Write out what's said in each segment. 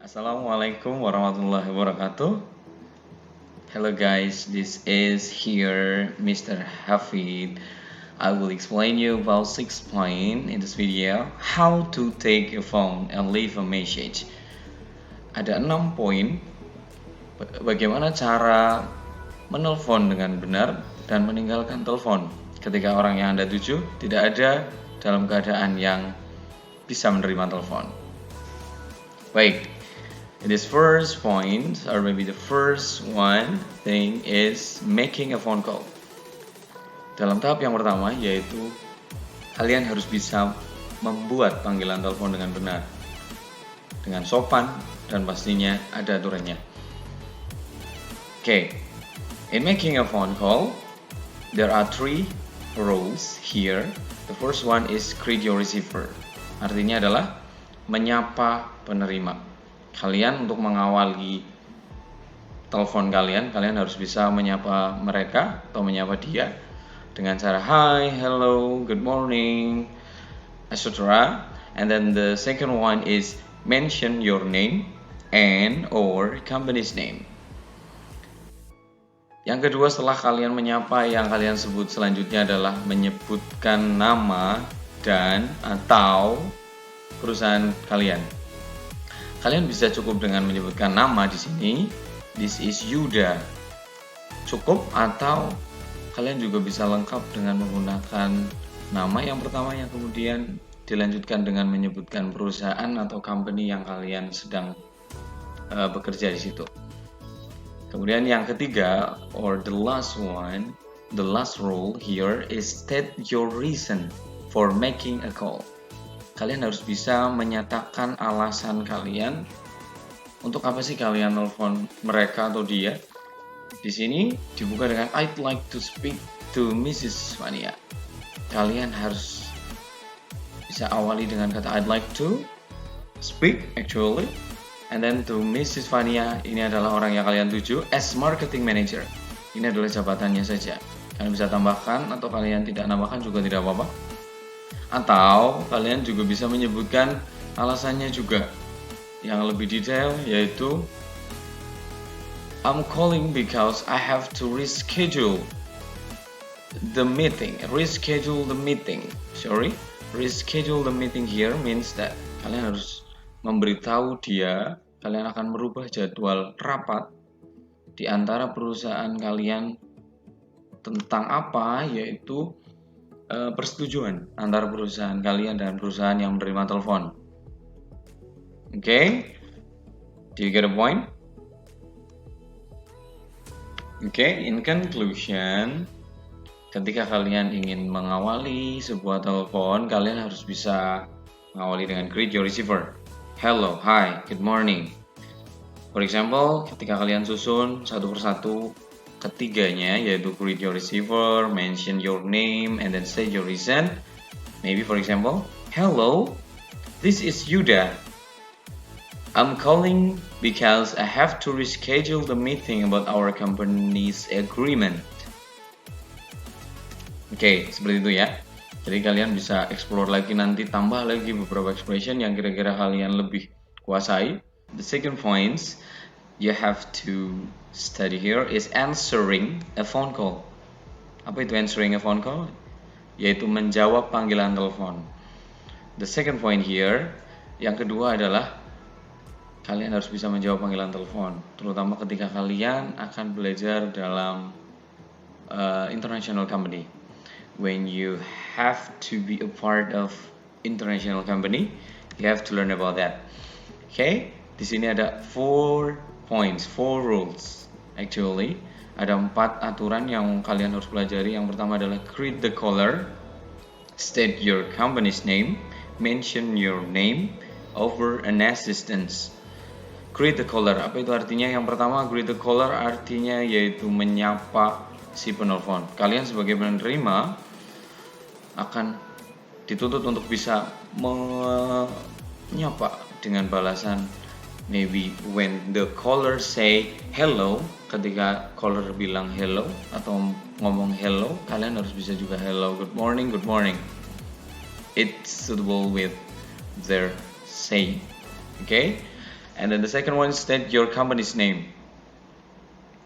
Assalamualaikum warahmatullahi wabarakatuh. Hello guys, this is here Mr. Hafid. I will explain you about 6 points in this video how to take a phone and leave a message. Ada 6 poin bagaimana cara menelpon dengan benar dan meninggalkan telepon ketika orang yang Anda tuju tidak ada dalam keadaan yang bisa menerima telepon. Baik, this first point, or maybe the first one thing is making a phone call. Dalam tahap yang pertama yaitu kalian harus bisa membuat panggilan telepon dengan benar, dengan sopan dan pastinya ada aturannya. Okay, in making a phone call, there are 3 rules here. The first one is greet your receiver. Artinya adalah menyapa penerima. Kalian untuk mengawali telepon kalian harus bisa menyapa mereka atau menyapa dia dengan cara hi, hello, good morning, etc. And then the second one is mention your name and or company's name. Yang kedua, setelah kalian menyapa, yang kalian sebut selanjutnya adalah menyebutkan nama dan atau perusahaan kalian. Kalian bisa cukup dengan menyebutkan nama di sini. This is Yuda. Cukup, atau kalian juga bisa lengkap dengan menggunakan nama yang pertama yang kemudian dilanjutkan dengan menyebutkan perusahaan atau company yang kalian sedang bekerja di situ. Kemudian yang ketiga, or the last one, the last rule here is state your reason for making a call. Kalian harus bisa menyatakan alasan kalian untuk apa sih kalian nelfon mereka atau dia. Di sini dibuka dengan I'd like to speak to Mrs. Vania. Kalian harus bisa awali dengan kata I'd like to speak actually, and then to Mrs. Vania. Ini adalah orang yang kalian tuju as marketing manager. Ini adalah jabatannya saja. Kalian bisa tambahkan atau kalian tidak nambahkan juga tidak apa-apa. Atau kalian juga bisa menyebutkan alasannya juga yang lebih detail, yaitu I'm calling because I have to reschedule the meeting. Reschedule the meeting here means that kalian harus memberitahu dia kalian akan merubah jadwal rapat di antara perusahaan kalian tentang apa, yaitu persetujuan antara perusahaan kalian dan perusahaan yang menerima telepon. Okay? Do you get a point? Okay, in conclusion, ketika kalian ingin mengawali sebuah telepon, kalian harus bisa mengawali dengan greet your receiver. Hello, hi, good morning. For example, ketika kalian susun satu persatu ketiganya, yaitu greet your receiver, mention your name, and then say your reason. Maybe for example, hello, this is Yuda. I'm calling because I have to reschedule the meeting about our company's agreement. Oke, seperti itu ya. Jadi kalian bisa explore lagi nanti, tambah lagi beberapa expression yang kira-kira kalian lebih kuasai. The second point you have to study here is answering a phone call. Apa itu answering a phone call? Yaitu menjawab panggilan telepon. The second point here, yang kedua adalah kalian harus bisa menjawab panggilan telepon, terutama ketika kalian akan belajar dalam international company. When you have to be a part of international company, you have to learn about that. Okay? Di sini ada 4 rules. Actually, ada 4 aturan yang kalian harus pelajari. Yang pertama adalah greet the caller, state your company's name, mention your name, offer an assistance. Greet the caller, apa itu artinya? Yang pertama, greet the caller artinya yaitu menyapa si penelpon. Kalian sebagai penerima akan dituntut untuk bisa menyapa dengan balasan. Maybe when the caller say hello, ketika caller bilang hello atau ngomong hello, kalian harus bisa juga hello, good morning. It's suitable with their saying. Okay? And then the second one is state your company's name.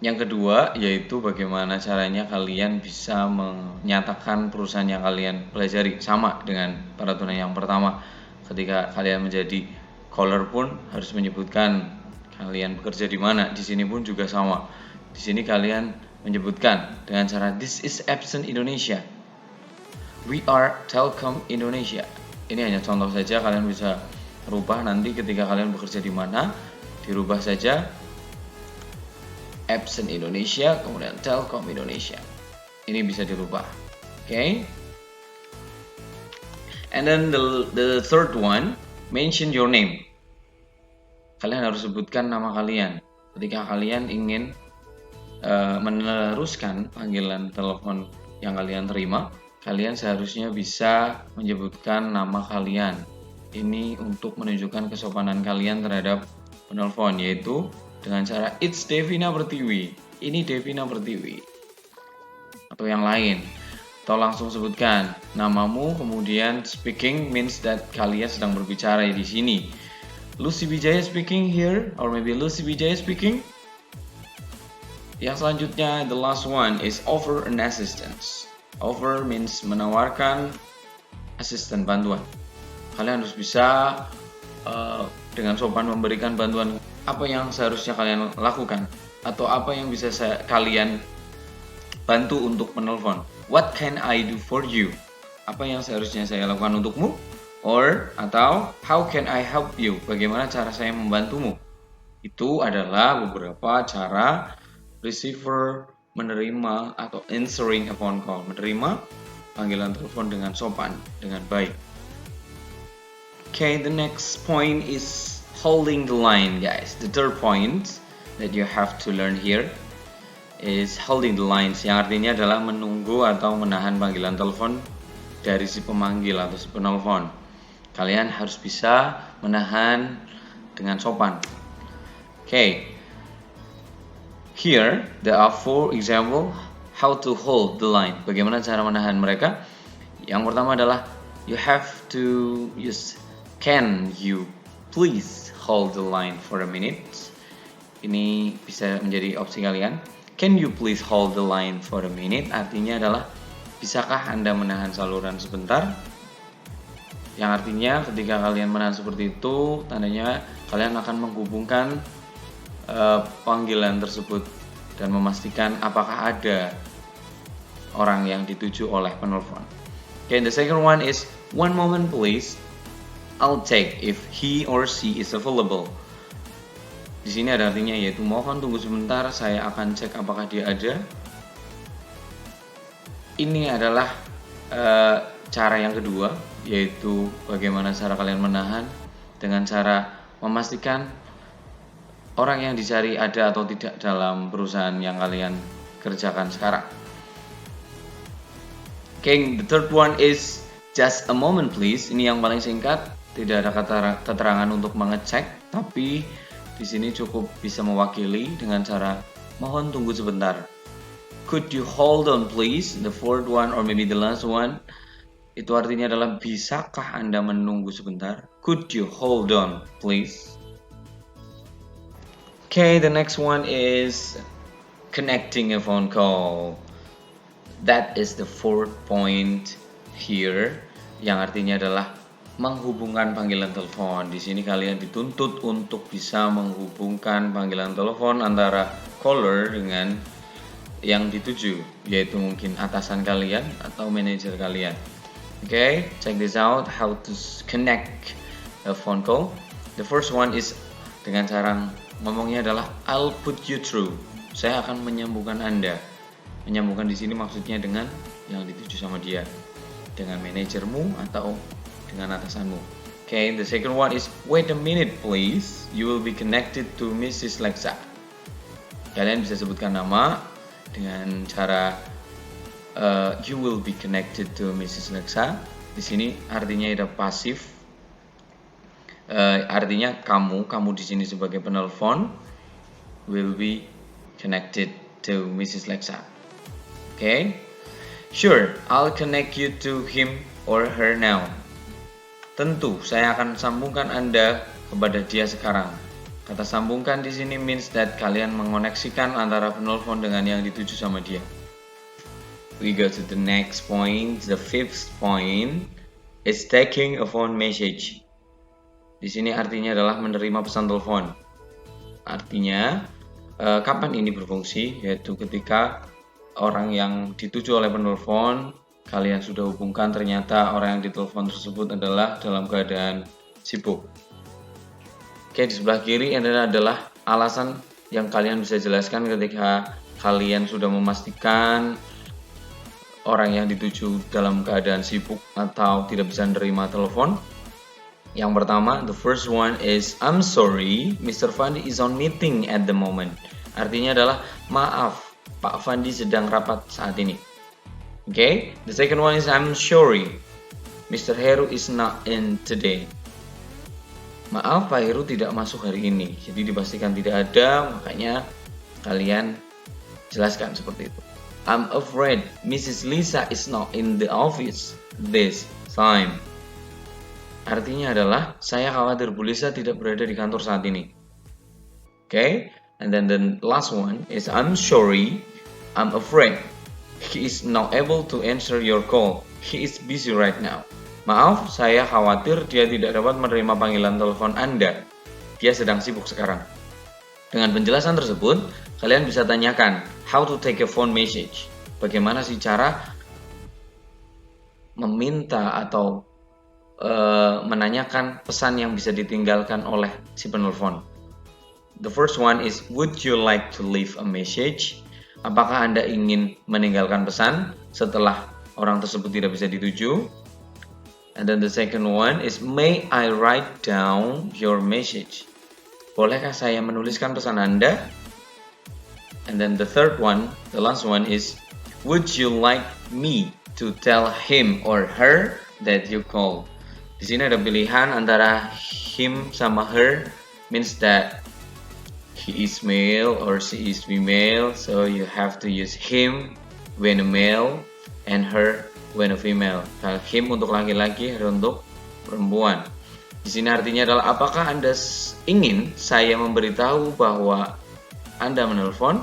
Yang kedua yaitu bagaimana caranya kalian bisa menyatakan perusahaan yang kalian pelajari, sama dengan peraturan yang pertama. Ketika kalian menjadi caller pun harus menyebutkan kalian bekerja di mana. Di sini pun juga sama. Di sini kalian menyebutkan dengan cara this is Epson Indonesia. We are Telkom Indonesia. Ini hanya contoh saja, kalian bisa rubah nanti ketika kalian bekerja di mana, dirubah saja Epson Indonesia, kemudian Telkom Indonesia. Ini bisa dirubah. Okay? And then the third one, mention your name. Kalian harus sebutkan nama kalian. Ketika kalian ingin meneruskan panggilan telepon yang kalian terima, kalian seharusnya bisa menyebutkan nama kalian. Ini untuk menunjukkan kesopanan kalian terhadap penelpon, yaitu dengan cara it's Devina Pertiwi, ini Devina Pertiwi, atau yang lain. Atau langsung sebutkan namamu, kemudian speaking means that kalian sedang berbicara di sini. Lucy Wijaya speaking here, or maybe Lucy Wijaya speaking. Yang selanjutnya, the last one is offer an assistance. Offer means menawarkan asisten, bantuan. Kalian harus bisa dengan sopan memberikan bantuan. Apa yang seharusnya kalian lakukan, atau apa yang bisa kalian bantu untuk menelpon. What can I do for you? Apa yang seharusnya saya lakukan untukmu? Atau how can I help you? Bagaimana cara saya membantumu? Itu adalah beberapa cara receiver menerima atau answering a phone call, menerima panggilan telepon dengan sopan, dengan baik. Okay, the next point is holding the line, guys. The third point that you have to learn here is holding the lines, yang artinya adalah menunggu atau menahan panggilan telepon dari si pemanggil atau si penelpon. Kalian harus bisa menahan dengan sopan. Okay. Here there are 4 example how to hold the line. Bagaimana cara menahan mereka? Yang pertama adalah you have to use can you please hold the line for a minute. Ini bisa menjadi opsi kalian. Can you please hold the line for a minute? Artinya adalah bisakah Anda menahan saluran sebentar? Yang artinya ketika kalian menahan seperti itu, tandanya kalian akan menghubungkan panggilan tersebut dan memastikan apakah ada orang yang dituju oleh penelpon. Okay, the second one is one moment please. I'll check if he or she is available. Di sini ada artinya yaitu mohon tunggu sebentar, saya akan cek apakah dia ada. Ini adalah cara yang kedua, yaitu bagaimana cara kalian menahan dengan cara memastikan orang yang dicari ada atau tidak dalam perusahaan yang kalian kerjakan sekarang. Okay, the third one is just a moment please. Ini yang paling singkat. Tidak ada keterangan untuk mengecek, tapi di sini cukup bisa mewakili dengan cara mohon tunggu sebentar. Could you hold on please? The fourth one or maybe the last one, itu artinya adalah bisakah Anda menunggu sebentar? Could you hold on please? Okay, the next one is connecting a phone call. That is the fourth point here, yang artinya adalah menghubungkan panggilan telepon. Di sini kalian dituntut untuk bisa menghubungkan panggilan telepon antara caller dengan yang dituju, yaitu mungkin atasan kalian atau manajer kalian. Okay, check this out how to connect a phone call. The first one is dengan cara ngomongnya adalah I'll put you through. Saya akan menyambungkan Anda. Menyambungkan di sini maksudnya dengan yang dituju sama dia, dengan manajermu atau dengan atasanmu. Okay, the second one is wait a minute please. You will be connected to Mrs. Lexa. Kalian bisa sebutkan nama dengan cara you will be connected to Mrs. Lexa. Di sini artinya ada pasif. Artinya kamu di sini sebagai penelpon will be connected to Mrs. Lexa. Okay? Sure, I'll connect you to him or her now. Tentu, saya akan sambungkan Anda kepada dia sekarang. Kata sambungkan di sini means that kalian mengoneksikan antara penelpon dengan yang dituju sama dia. We go to the next point. The fifth point is taking a phone message. Di sini artinya adalah menerima pesan telepon. Artinya kapan ini berfungsi? Yaitu ketika orang yang dituju oleh penelpon kalian sudah hubungkan, ternyata orang yang ditelepon tersebut adalah dalam keadaan sibuk. Oke, di sebelah kiri ini adalah alasan yang kalian bisa jelaskan ketika kalian sudah memastikan orang yang dituju dalam keadaan sibuk atau tidak bisa menerima telepon. Yang pertama, the first one is I'm sorry, Mr. Fandi is on meeting at the moment. Artinya adalah maaf, Pak Fandi sedang rapat saat ini. Okay, the second one is I'm sorry, Mr. Heru is not in today. Maaf, Pak Heru tidak masuk hari ini. Jadi dipastikan tidak ada, makanya kalian jelaskan seperti itu. I'm afraid Mrs. Lisa is not in the office this time. Artinya adalah saya khawatir Bu Lisa tidak berada di kantor saat ini. Okay, and then the last one is I'm sorry, I'm afraid he is not able to answer your call. He is busy right now. Maaf, saya khawatir dia tidak dapat menerima panggilan telepon Anda. Dia sedang sibuk sekarang. Dengan penjelasan tersebut, kalian bisa tanyakan how to take a phone message. Bagaimana sih cara meminta atau menanyakan pesan yang bisa ditinggalkan oleh si penelpon. The first one is would you like to leave a message? Apakah Anda ingin meninggalkan pesan setelah orang tersebut tidak bisa dituju? And then the second one is may I write down your message? Bolehkah saya menuliskan pesan Anda? And then the third one, the last one is would you like me to tell him or her that you call? Di sini ada pilihan antara him sama her, means that he is male or she is female, so you have to use him when a male and her when a female. Him untuk laki-laki, her untuk perempuan. Di sini artinya adalah apakah Anda ingin saya memberitahu bahwa Anda menelpon?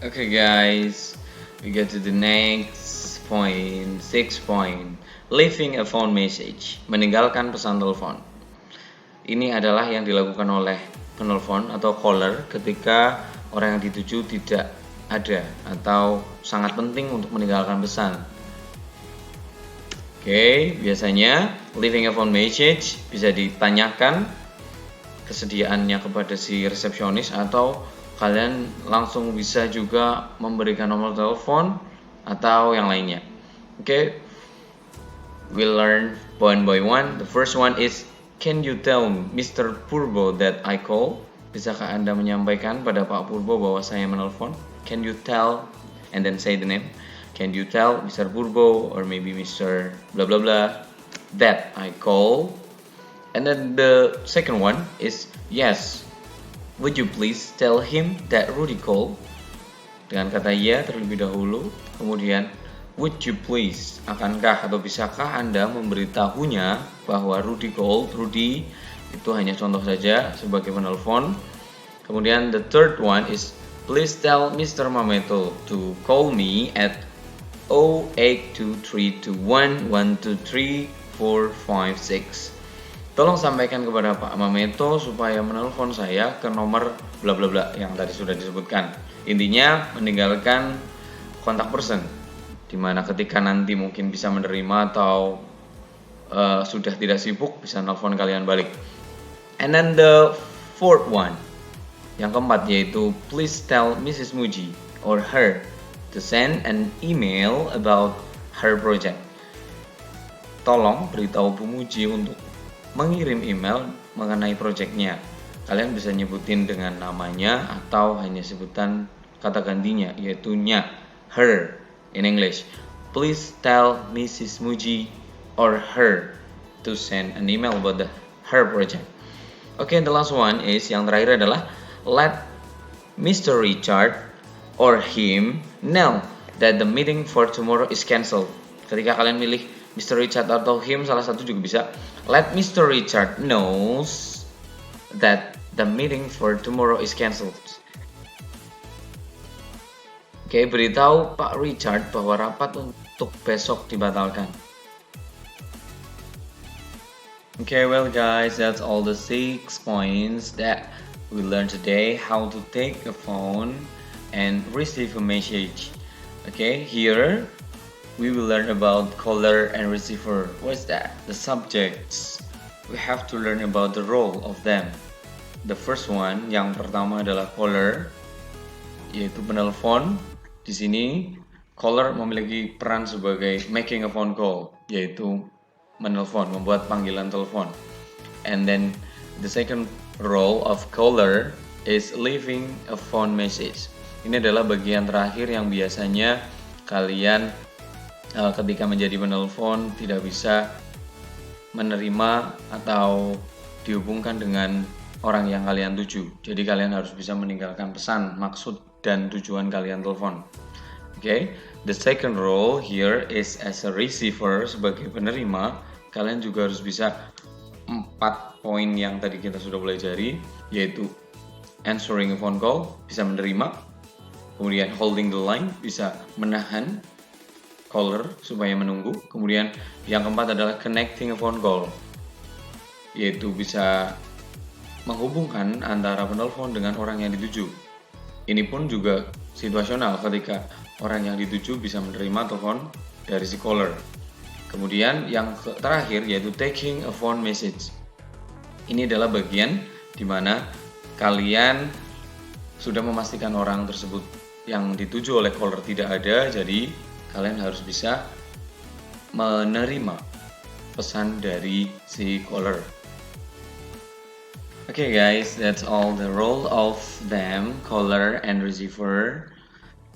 Okay guys, we go to the next point, 6 point. Leaving a phone message, meninggalkan pesan telepon. Ini adalah yang dilakukan oleh penelpon atau caller ketika orang yang dituju tidak ada atau sangat penting untuk meninggalkan pesan. Oke, biasanya leaving a phone message bisa ditanyakan kesediaannya kepada si resepsionis atau kalian langsung bisa juga memberikan nomor telepon atau yang lainnya. Oke, we'll learn one by one. The first one is can you tell Mr. Purbo that I call? Bisakah Anda menyampaikan pada Pak Purbo bahwa saya menelpon? Can you tell and then say the name? Can you tell Mr. Purbo or maybe Mr. blah blah blah that I call? And then the second one is yes. Would you please tell him that Rudy called? Dengan kata ya terlebih dahulu. Kemudian would you please, akankah atau bisakah Anda memberitahunya bahwa Rudy called? Rudy itu hanya contoh saja sebagai penelpon. Kemudian the third one is please tell Mr. Mameto to call me at 082321123456. Tolong sampaikan kepada Pak Mameto supaya menelpon saya ke nomor bla bla bla yang tadi sudah disebutkan. Intinya meninggalkan kontak person, dimana ketika nanti mungkin bisa menerima atau sudah tidak sibuk bisa nelpon kalian balik. And then the fourth one, yang keempat yaitu please tell Mrs. Muji or her to send an email about her project. Tolong beritahu Bu Muji untuk mengirim email mengenai projectnya. Kalian bisa nyebutin dengan namanya atau hanya sebutan kata gantinya yaitu nya, her in English. Please tell Mrs. Muji or her to send an email about her project. Okay, the last one is yang terakhir adalah let Mr. Richard or him know that the meeting for tomorrow is cancelled. Ketika kalian milih Mr. Richard atau him, salah satu juga bisa. Let Mr. Richard knows that the meeting for tomorrow is cancelled. Oke, beritahu Pak Richard bahwa rapat untuk besok dibatalkan. Okay, well guys, that's all the 6 points that we learned today. How to take a phone and receive a message. Okay, here we will learn about caller and receiver. What's that? The subjects. We have to learn about the role of them. The first one, yang pertama adalah caller, yaitu penelpon. Di sini caller memiliki peran sebagai making a phone call, yaitu menelpon, membuat panggilan telepon. And then the second role of caller is leaving a phone message. Ini adalah bagian terakhir yang biasanya kalian ketika menjadi penelpon tidak bisa menerima atau dihubungkan dengan orang yang kalian tuju. Jadi kalian harus bisa meninggalkan pesan, maksud dan tujuan kalian telepon. Okay, the second role here is as a receiver, sebagai penerima. Kalian juga harus bisa 4 poin yang tadi kita sudah pelajari, yaitu answering a phone call, bisa menerima, kemudian holding the line, bisa menahan caller supaya menunggu, kemudian yang keempat adalah connecting a phone call, yaitu bisa menghubungkan antara penelpon dengan orang yang dituju. Ini pun juga situasional ketika orang yang dituju bisa menerima telepon dari si caller. Kemudian yang terakhir yaitu taking a phone message. Ini adalah bagian di mana kalian sudah memastikan orang tersebut yang dituju oleh caller tidak ada, jadi kalian harus bisa menerima pesan dari si caller. Okay guys, that's all the role of them, caller and receiver.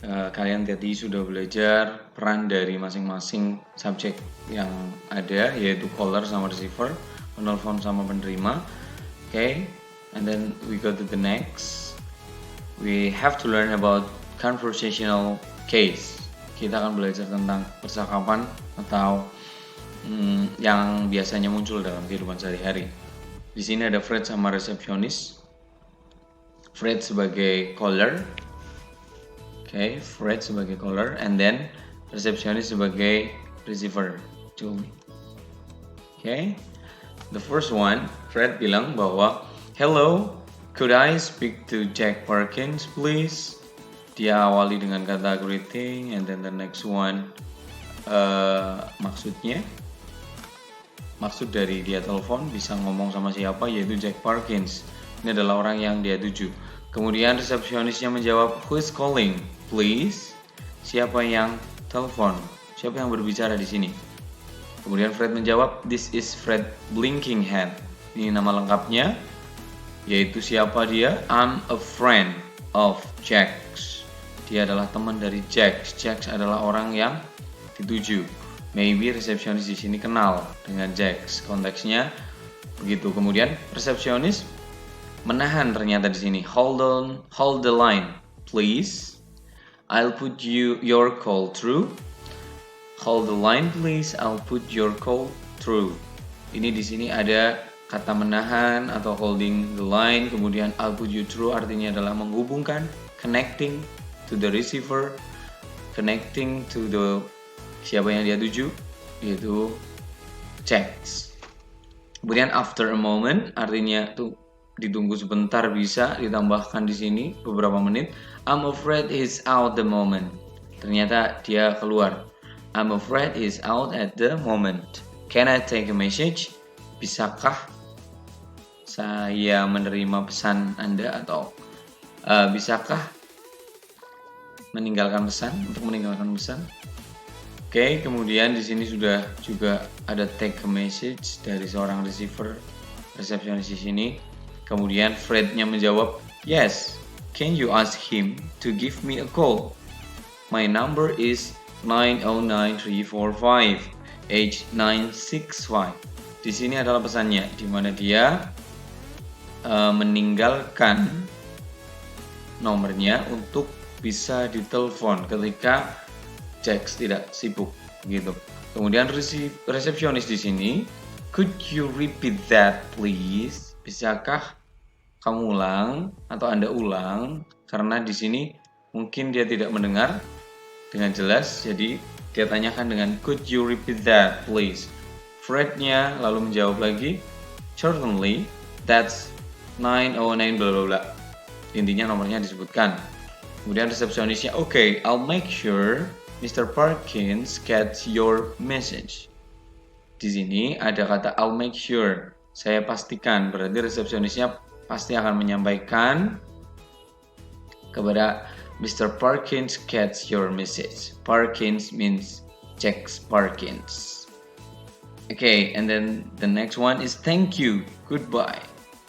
Kalian tadi sudah belajar peran dari masing-masing subjek yang ada, yaitu caller sama receiver, penelpon sama penerima. Okay, and then we go to the next. We have to learn about conversational case. Kita akan belajar tentang percakapan atau yang biasanya muncul dalam kehidupan sehari-hari. Di sini ada Fred sama resepsionis. Fred sebagai caller. Okay, Fred sebagai caller, and then resepsionis sebagai receiver, Julie. Okay, the first one, Fred bilang bahwa, "Hello, could I speak to Jack Perkins, please?" Dia awali dengan kata greeting, and then the next one, maksud dari dia telepon bisa ngomong sama siapa, yaitu Jack Perkins. Ini adalah orang yang dia tuju. Kemudian resepsionisnya menjawab, "Who is calling, please?" Siapa yang telepon? Siapa yang berbicara di sini? Kemudian Fred menjawab, "This is Fred Blinkingham." Ini nama lengkapnya, yaitu siapa dia? "I'm a friend of Jack's." Dia adalah teman dari Jack's. Jack's adalah orang yang dituju. Maybe resepsionis di sini kenal dengan Jack's. Konteksnya begitu. Kemudian resepsionis menahan ternyata di sini. Hold the line, please. I'll put your call through. Hold the line, please. I'll put your call through. Ini di sini ada kata menahan atau holding the line. Kemudian I'll put you through artinya adalah menghubungkan, connecting to the receiver, connecting to the siapa yang dia tuju, yaitu Jack's. Kemudian after a moment artinya tuh ditunggu sebentar, bisa ditambahkan di sini beberapa menit. I'm afraid he's out the moment. Ternyata dia keluar. I'm afraid he's out at the moment. Can I take a message? Bisakah saya menerima pesan Anda, atau bisakah meninggalkan pesan, untuk meninggalkan pesan? Oke, kemudian di sini sudah juga ada take a message dari seorang receiver, resepsionis di sini. Kemudian Frednya menjawab, "Yes, can you ask him to give me a call? My number is 909-345-8965." Di sini adalah pesannya, di mana dia meninggalkan nomornya untuk bisa ditelepon ketika Jax tidak sibuk gitu. Kemudian resepsionis di sini, "Could you repeat that please?" Bisakah kamu ulang atau Anda ulang, karena di sini mungkin dia tidak mendengar dengan jelas, jadi dia tanyakan dengan could you repeat that please. Frednya lalu menjawab lagi, certainly, that's 909 bla bla bla. Intinya nomornya disebutkan. Kemudian resepsionisnya, okay, I'll make sure Mr. Parkins gets your message. Di sini ada kata I'll make sure, saya pastikan, berarti resepsionisnya pasti akan menyampaikan kepada Mr. Parkins gets your message. Parkins means Jack Parkins. Okay, and then the next one is thank you, goodbye.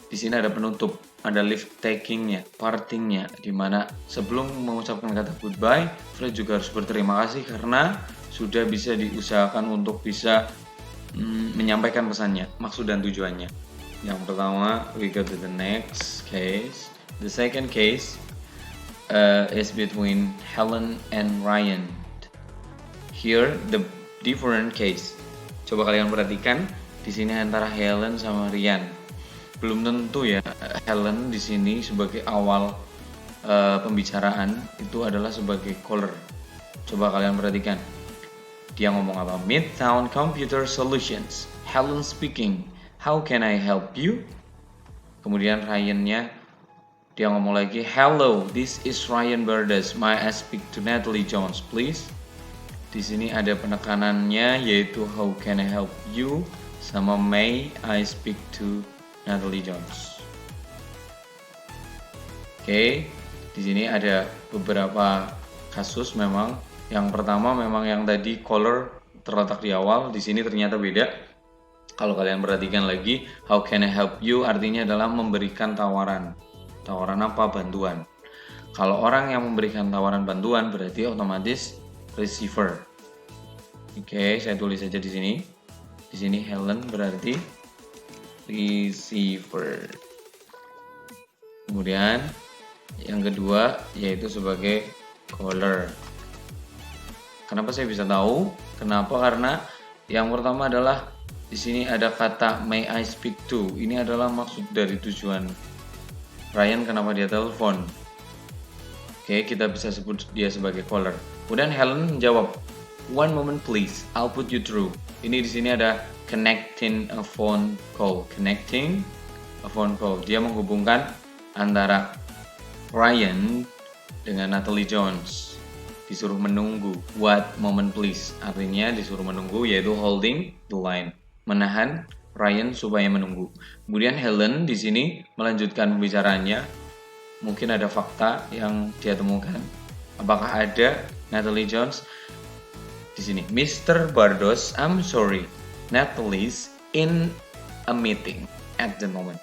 Di sini ada penutup, ada lift takingnya, partingnya, di mana sebelum mengucapkan kata goodbye, Fred juga harus berterima kasih karena sudah bisa diusahakan untuk bisa menyampaikan pesannya, maksud dan tujuannya. Yang pertama, we go to the next case. The second case is between Helen and Ryan. Here the different case. Coba kalian perhatikan di sini antara Helen sama Ryan. Belum tentu ya Helen di sini sebagai awal pembicaraan itu adalah sebagai caller. Coba kalian perhatikan. Dia ngomong apa? Midtown Computer Solutions. Helen speaking. How can I help you? Kemudian Ryan-nya dia ngomong lagi, hello, this is Ryan Bardas. May I speak to Natalie Jones, please? Di sini ada penekanannya yaitu how can I help you sama may I speak to Natalie Jones. Oke, di sini ada beberapa kasus memang. Yang pertama memang yang tadi caller terletak di awal, di sini ternyata beda. Kalau kalian perhatikan lagi, how can I help you artinya adalah memberikan tawaran. Tawaran apa? Bantuan. Kalau orang yang memberikan tawaran bantuan berarti otomatis receiver. Oke, saya tulis saja di sini. Di sini Helen berarti receiver. Kemudian yang kedua yaitu sebagai caller. Kenapa saya bisa tahu? Kenapa? Karena yang pertama adalah di sini ada kata may I speak to. Ini adalah maksud dari tujuan Ryan kenapa dia telepon. Oke, kita bisa sebut dia sebagai caller. Kemudian Helen menjawab, one moment please, I'll put you through. Ini di sini ada connecting a phone call. Connecting a phone call. Dia menghubungkan antara Ryan dengan Natalie Jones. Disuruh menunggu. What moment please? Artinya disuruh menunggu yaitu holding the line. Menahan Ryan supaya menunggu. Kemudian Helen di sini melanjutkan pembicaraannya. Mungkin ada fakta yang dia temukan. Apakah ada Natalie Jones? Di sini, Mr. Bardos, I'm sorry. Natalie's in a meeting at the moment.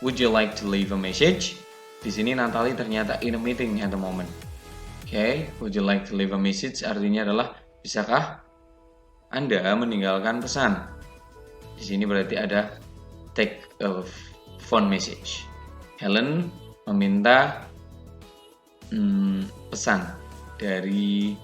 Would you like to leave a message? Di sini Natalie ternyata in a meeting at the moment. Okay, would you like to leave a message? Artinya adalah, bisakah Anda meninggalkan pesan? Di sini berarti ada take a phone message. Helen meminta pesan dari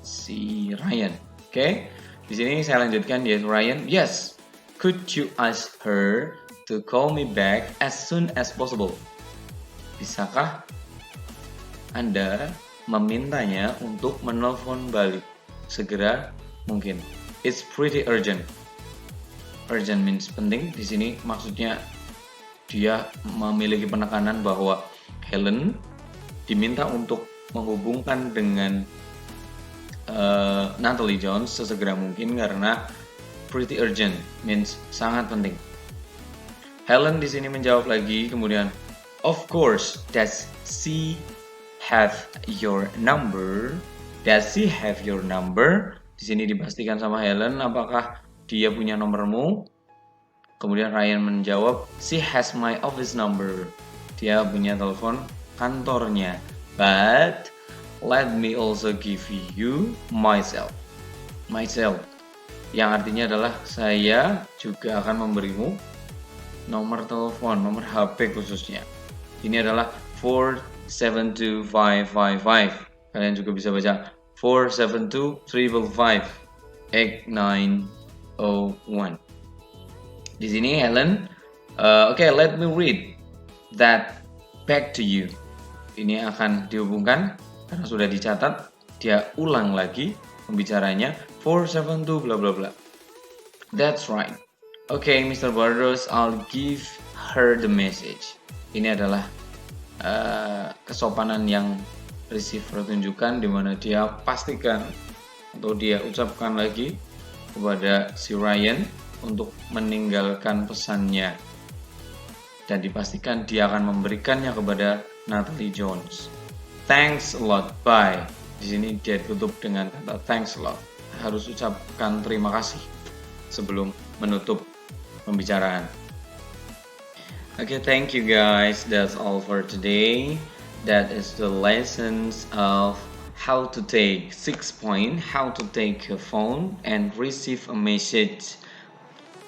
si Ryan. Okay, di sini saya lanjutkan yaitu Ryan. Yes, could you ask her to call me back as soon as possible? Bisakah Anda memintanya untuk menelpon balik segera mungkin. It's pretty urgent. Urgent means penting. Di sini maksudnya dia memiliki penekanan bahwa Helen diminta untuk menghubungkan dengan Natalie Jones sesegera mungkin karena pretty urgent means sangat penting. Helen di sini menjawab lagi, kemudian of course, does she have your number? Does she have your number? Di sini dipastikan sama Helen apakah dia punya nomormu. Kemudian Ryan menjawab, she has my office number. Dia punya telepon kantornya. But let me also give you myself. Myself. Yang artinya adalah saya juga akan memberimu nomor telepon, nomor HP khususnya. Ini adalah 472555. Kalian juga bisa baca 472-355-8901. Di sini Helen, okay, let me read that back to you. Ini akan dihubungkan karena sudah dicatat. Dia ulang lagi pembicaranya 472 bla bla bla. That's right. Okay, Mr. Bardos, I'll give her the message. Ini adalah kesopanan yang receiver tunjukkan, di mana dia pastikan atau dia ucapkan lagi kepada si Ryan untuk meninggalkan pesannya, dan dipastikan dia akan memberikannya kepada Natalie Jones. Thanks a lot, bye. Di sini dia tutup dengan kata thanks a lot. Harus ucapkan terima kasih sebelum menutup pembicaraan. Okay, thank you guys. That's all for today. That is the lessons of how to take 6 point, how to take a phone and receive a message.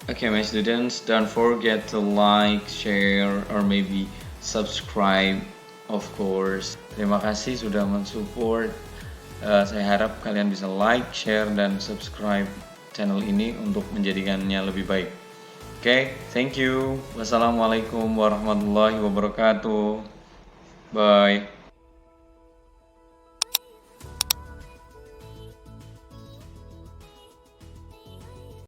Okay, my students, don't forget to like, share, or maybe subscribe, of course. Terima kasih sudah mensupport. Saya harap kalian bisa like, share, dan subscribe channel ini untuk menjadikannya lebih baik. Okay, thank you. Wassalamualaikum warahmatullahi wabarakatuh. Bye.